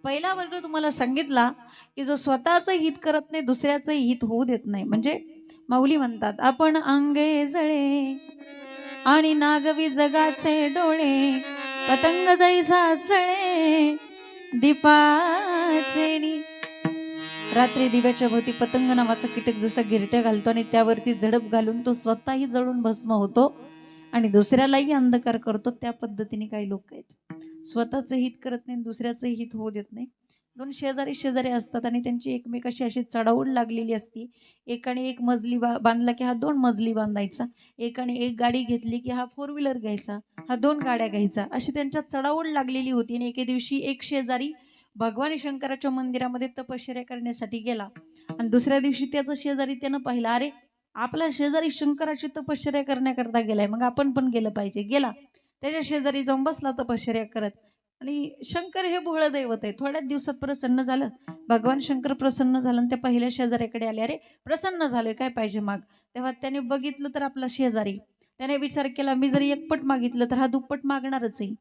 पहिला वर्ग तुम्हाला सांगितला की जो स्वतःचं हित करत नाही दुसऱ्याचंही हित होऊ देत नाही. म्हणजे माऊली म्हणतात आपण अंगे जळे आणि नागवी जगाचे डोळे, पतंग जैसा सळे दीपाचेनी. रात्री दिव्याच्या भोवती पतंग नावाचा कीटक जसा गिरट्या घालतो आणि त्यावरती झडप घालून तो स्वतःही जळून भस्म होतो आणि दुसऱ्यालाही अंधकार करतो, त्या पद्धतीने काही लोक आहेत. स्वतःचं हित करत नाही, दुसऱ्याचं हित होऊ देत नाही. दोन शेजारी शेजारी असतात आणि त्यांची एकमेकाशी अशी चढाओढ लागलेली असती. एकाने एक मजली बांधला की हा 2 मजली बांधायचा, एकाने एक गाडी घेतली की हा 4 व्हीलर घ्यायचा, हा 2 गाड्या घ्यायचा, अशी त्यांच्यात चढाओढ लागलेली होती. आणि एके दिवशी एक शेजारी भगवान शंकराच्या मंदिरामध्ये तपश्चर्या करण्यासाठी गेला आणि दुसऱ्या दिवशी त्याचा शेजारी त्यानं पाहिला, अरे आपला शेजारी शंकराची तपश्चर्या करण्याकरता गेलाय, मग आपण पण गेलं पाहिजे. गेला, त्याच्या शेजारी जाऊन बसला तपश्चर्या करत. आणि शंकर हे भोळं दैवत आहे. थोड्याच दिवसात प्रसन्न झालं. भगवान शंकर प्रसन्न झालं आणि त्या पहिल्या शेजाऱ्याकडे आले, अरे प्रसन्न झालोय, काय पाहिजे माग. तेव्हा त्याने बघितलं तर आपला शेजारी, त्याने विचार केला मी जर एकपट मागितलं तर हा दुप्पट मागणारच आहे.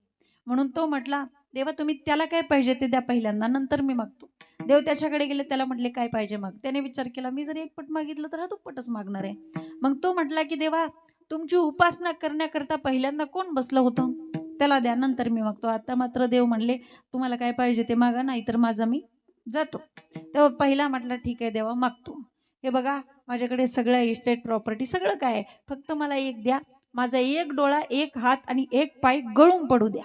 म्हणून तो म्हटला, देवा तुम्ही त्याला काय पाहिजे ते द्या पहिल्यांदा, नंतर मी मागतो. देव त्याच्याकडे गेले, त्याला म्हटले काय पाहिजे माग. त्याने विचार केला मी जर एकपट मागितलं तर हा दुप्पटच मागणार आहे. मग तो म्हटला की देवा तुमची उपासना करण्याकरता पहिल्यांदा कोण बसलं होतं, त्याला द्या, नंतर मी मागतो. आता मात्र देव म्हणले तुम्हाला काय पाहिजे ते मागा, नाही तर माझा मी जातो. तेव्हा पहिला म्हटला ठीक आहे देवा मागतो. हे बघा माझ्याकडे सगळं इस्टेट प्रॉपर्टी सगळं काय आहे, फक्त मला एक द्या. माझा एक डोळा, एक हात आणि एक पाय गळून पडू द्या.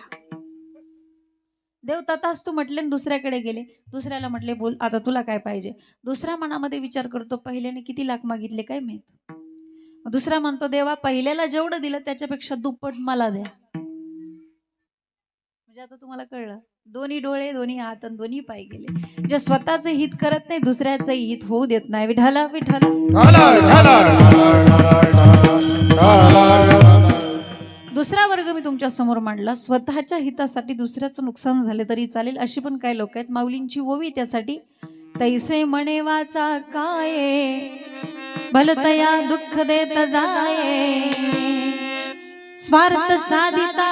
देव तथास्तु म्हटले, दुसऱ्याकडे गेले. दुसऱ्याला म्हटले बोल आता तुला काय पाहिजे. दुसरा मनामध्ये विचार करतो पहिल्याने किती लाख मागितले काय माहित. दुसरा म्हणतो देवा पहिल्याला जेवढं दिलं त्याच्यापेक्षा दुप्पट मला द्या. म्हणजे आता तुम्हाला कळलं, दोन्ही डोळे, दोन्ही हात आणि दोन्ही पाय गेले. म्हणजे स्वतःचं हित करत नाही, दुसऱ्याचं हित होऊ देत नाही. विठाला विठाला. दुसरा वर्ग मी तुमच्या समोर मांडला. स्वतःच्या हितासाठी दुसऱ्याचं नुकसान झाले तरी चालेल, अशी पण काही लोक आहेत. माऊलींची ओवी त्यासाठी, तैसे म्हणे वाचा काय भलतया दुःख देत जाये, स्वार्थ साधिता